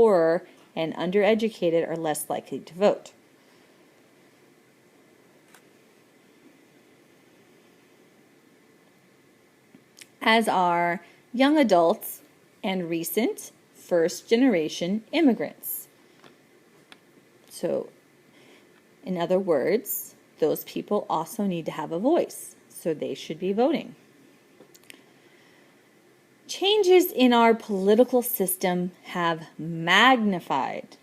poorer and undereducated are less likely to vote. As are young adults and recent first-generation immigrants. So, in other words, those people also need to have a voice, so they should be voting. Changes in our political system have magnified,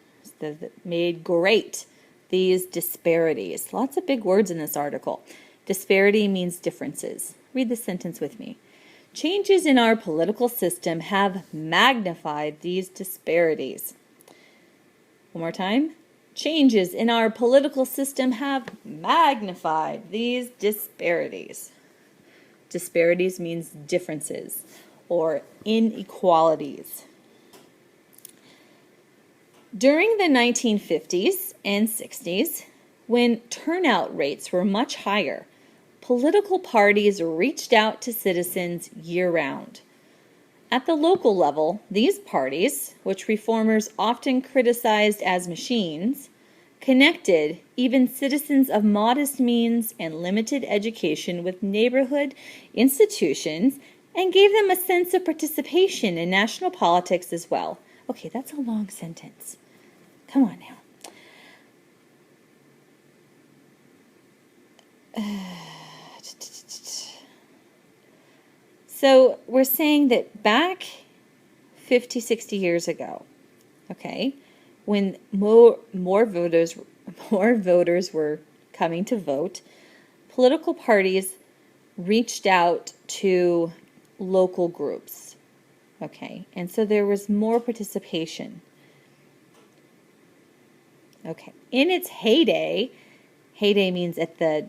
made great, these disparities. Lots of big words in this article. Disparity means differences. Read the sentence with me. Changes in our political system have magnified these disparities. One more time. Changes in our political system have magnified these disparities. Disparities means differences or inequalities. During the 1950s and 60s, when turnout rates were much higher, political parties reached out to citizens year-round. At the local level, these parties, which reformers often criticized as machines, connected even citizens of modest means and limited education with neighborhood institutions and gave them a sense of participation in national politics as well. Okay, that's a long sentence. Come on now. So we're saying that back 50, 60 years ago, okay, when more voters were coming to vote, political parties reached out to local groups, okay, and so there was more participation. Okay, in its heyday means at the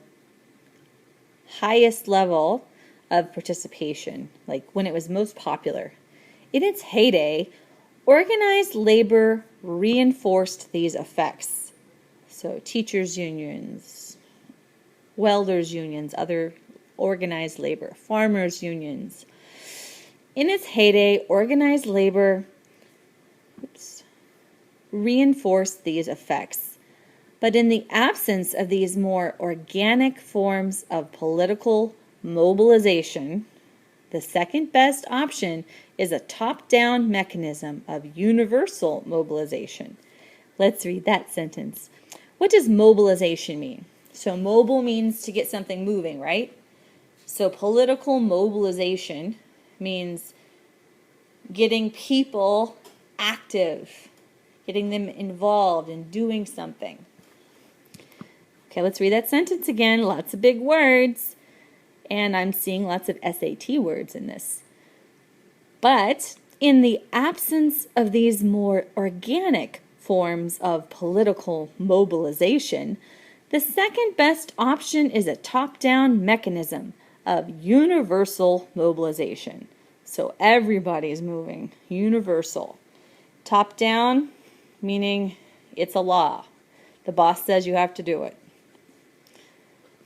highest level of participation, like when it was most popular. In its heyday, organized labor reinforced these effects. So teachers' unions, welders' unions, other organized labor, farmers' unions. In its heyday, organized labor reinforced these effects. But in the absence of these more organic forms of political mobilization, the second best option is a top-down mechanism of universal mobilization. Let's read that sentence. What does mobilization mean? So mobile means to get something moving, right? So political mobilization means getting people active, getting them involved in doing something. Okay, let's read that sentence again. Lots of big words. And I'm seeing lots of SAT words in this. But in the absence of these more organic forms of political mobilization, the second best option is a top-down mechanism of universal mobilization. So everybody's moving. Universal. Top-down, meaning it's a law. The boss says you have to do it.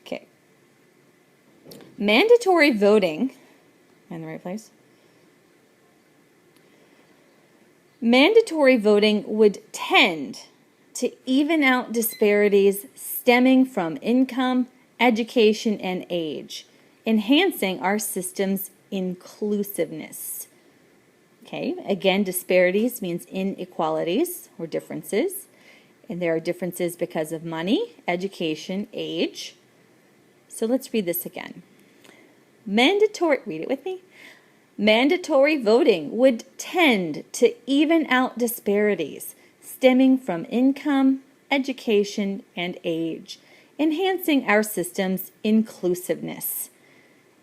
Okay. Mandatory voting, am I in the right place? Mandatory voting would tend to even out disparities stemming from income, education, and age, enhancing our system's inclusiveness. Okay, again, disparities means inequalities or differences, and there are differences because of money, education, age. So let's read this again. Read it with me. Mandatory voting would tend to even out disparities stemming from income, education, and age, enhancing our system's inclusiveness.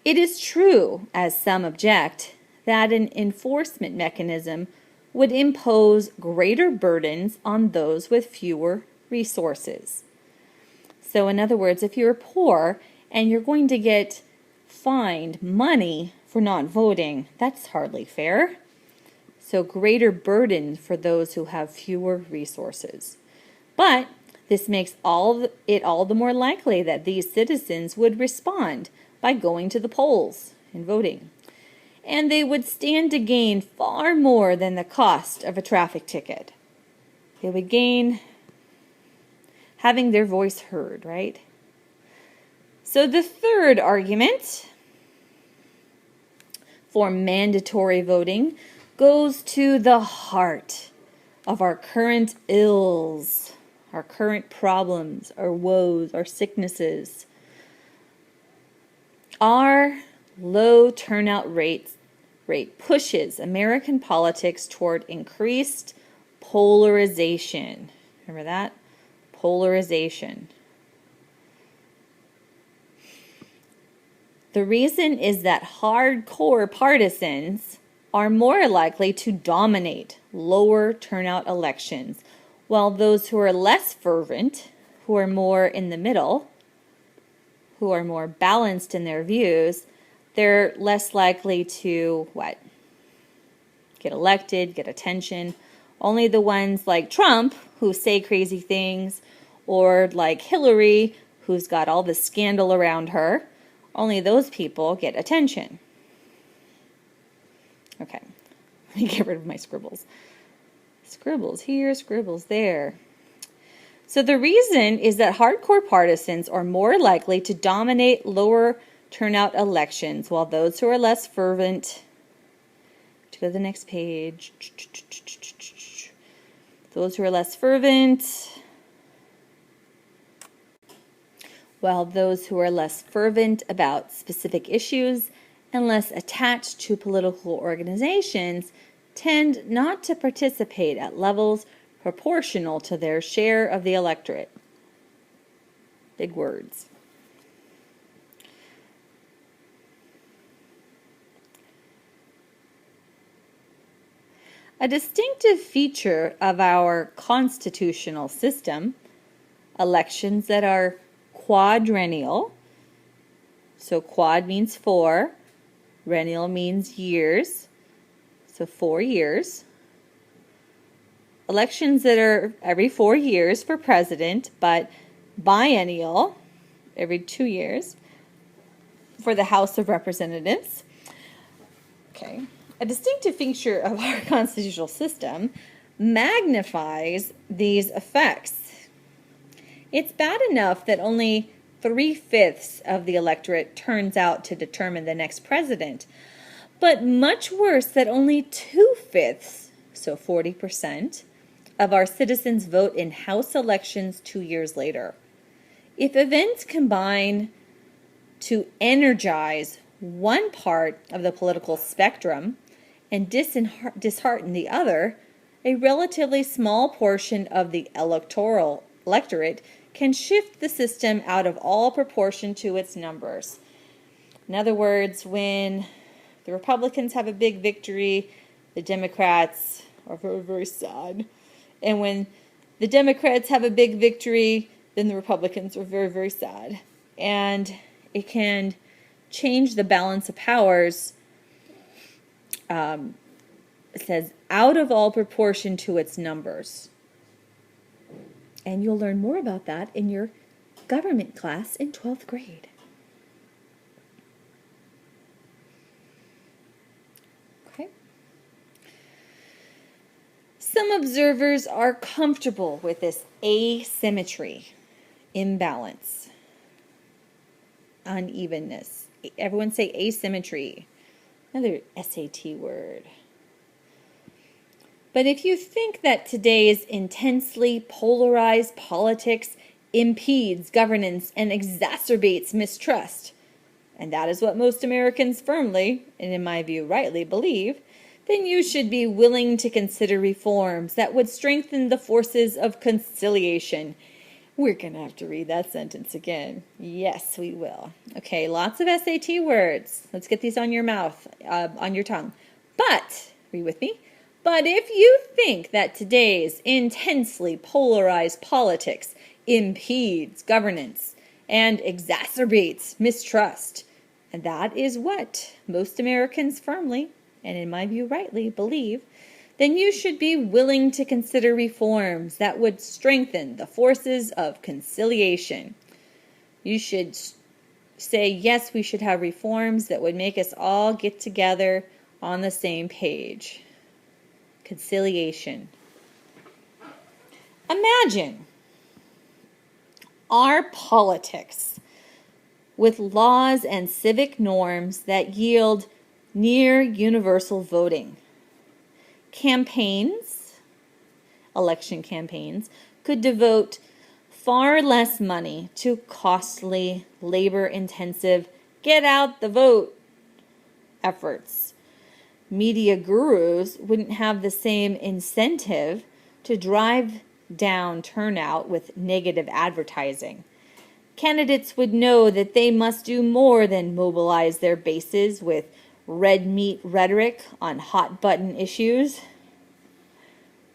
It is true, as some object, that an enforcement mechanism would impose greater burdens on those with fewer resources. So in other words, if you're poor and you're going to get fined money for not voting, that's hardly fair. So greater burden for those who have fewer resources. But this makes it all the more likely that these citizens would respond by going to the polls and voting. And they would stand to gain far more than the cost of a traffic ticket. They would gain having their voice heard, right? So the third argument for mandatory voting goes to the heart of our current ills, our current problems, our woes, our sicknesses. Our low turnout rate pushes American politics toward increased polarization. Remember that? Polarization. The reason is that hardcore partisans are more likely to dominate lower turnout elections, while those who are less fervent, who are more in the middle, who are more balanced in their views, they're less likely to, get elected, get attention. Only the ones like Trump, who say crazy things, or like Hillary, who's got all the scandal around her, only those people get attention. Okay, let me get rid of my scribbles. Scribbles here, scribbles there. So the reason is that hardcore partisans are more likely to dominate lower turnout elections, while those who are less fervent, to go to the next page, those who are less fervent, about specific issues and less attached to political organizations tend not to participate at levels proportional to their share of the electorate. Big words. A distinctive feature of our constitutional system, elections that are quadrennial, so quad means 4, rennial means years, so 4 years. Elections that are every 4 years for president, but biennial, every 2 years, for the House of Representatives. Okay. A distinctive feature of our constitutional system magnifies these effects. It's bad enough that only 3/5 of the electorate turns out to determine the next president, but much worse that only 2/5, so 40%, of our citizens vote in House elections 2 years later. If events combine to energize one part of the political spectrum and dishearten the other, a relatively small portion of the electorate can shift the system out of all proportion to its numbers. In other words, when the Republicans have a big victory, the Democrats are very, very sad. And when the Democrats have a big victory, then the Republicans are very, very sad. And it can change the balance of powers. It says, out of all proportion to its numbers. And you'll learn more about that in your government class in 12th grade. Okay. Some observers are comfortable with this asymmetry, imbalance, unevenness. Everyone say asymmetry. Another SAT word. But if you think that today's intensely polarized politics impedes governance and exacerbates mistrust, and that is what most Americans firmly, and in my view rightly, believe, then you should be willing to consider reforms that would strengthen the forces of conciliation. We're going to have to read that sentence again. Yes, we will. Okay, lots of SAT words. Let's get these on your mouth, on your tongue. But, read with me. But if you think that today's intensely polarized politics impedes governance and exacerbates mistrust, and that is what most Americans firmly, and in my view rightly, believe, then you should be willing to consider reforms that would strengthen the forces of conciliation. You should say, yes, we should have reforms that would make us all get together on the same page. Conciliation. Imagine our politics with laws and civic norms that yield near universal voting. Election campaigns, could devote far less money to costly, labor-intensive, get out the vote efforts. Media gurus wouldn't have the same incentive to drive down turnout with negative advertising. Candidates would know that they must do more than mobilize their bases with red meat rhetoric on hot-button issues.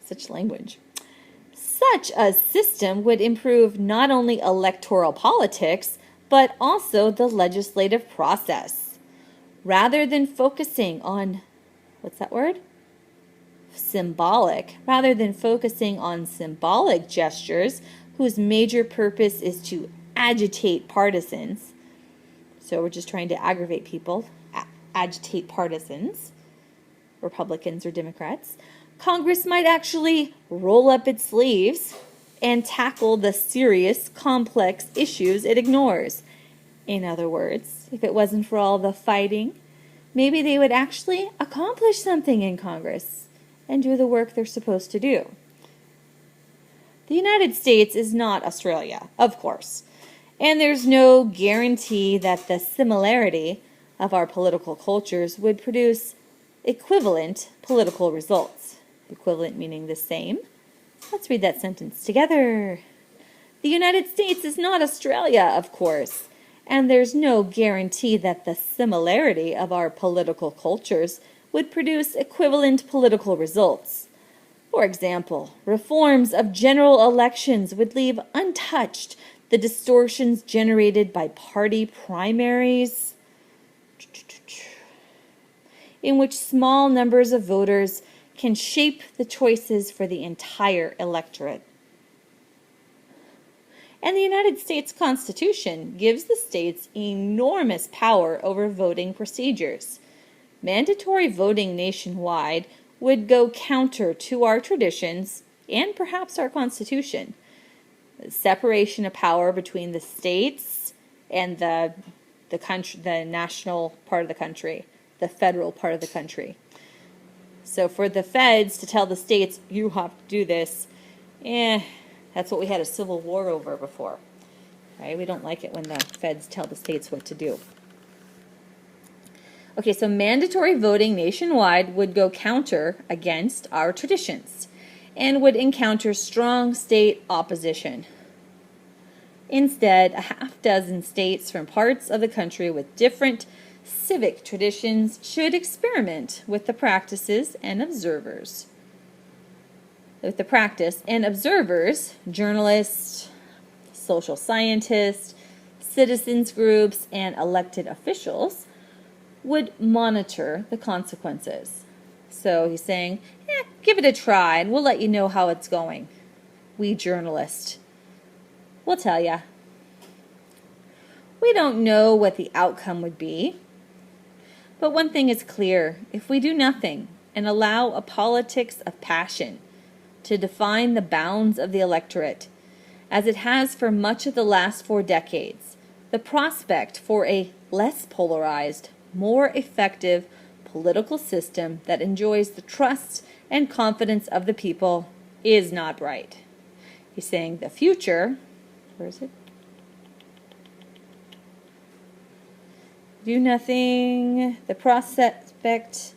Such language. Such a system would improve not only electoral politics, but also the legislative process. Rather than focusing on, what's that word? Rather than focusing on symbolic gestures whose major purpose is to agitate partisans. So we're just trying to aggravate people, agitate partisans, Republicans or Democrats. Congress might actually roll up its sleeves and tackle the serious, complex issues it ignores. In other words, if it wasn't for all the fighting, maybe they would actually accomplish something in Congress and do the work they're supposed to do. The United States is not Australia, of course, and there's no guarantee that the similarity of our political cultures would produce equivalent political results. Equivalent meaning the same. Let's read that sentence together. The United States is not Australia, of course, and there's no guarantee that the similarity of our political cultures would produce equivalent political results. For example, reforms of general elections would leave untouched the distortions generated by party primaries, in which small numbers of voters can shape the choices for the entire electorate. And the United States Constitution gives the states enormous power over voting procedures. Mandatory voting nationwide would go counter to our traditions and perhaps our Constitution. The separation of power between the states and the country, the national part of the country, the federal part of the country. So for the feds to tell the states, you have to do this, that's what we had a civil war over before. Right? We don't like it when the feds tell the states what to do. Okay, so mandatory voting nationwide would go counter against our traditions and would encounter strong state opposition. Instead, a half dozen states from parts of the country with different civic traditions should experiment with the practices and observers. Journalists, social scientists, citizens groups, and elected officials would monitor the consequences. So he's saying, give it a try and we'll let you know how it's going. We journalists, we'll tell you. We don't know what the outcome would be. But one thing is clear, if we do nothing and allow a politics of passion to define the bounds of the electorate, as it has for much of the last 4 decades, the prospect for a less polarized, more effective political system that enjoys the trust and confidence of the people is not bright. He's saying the future, where is it? Do nothing, the prospect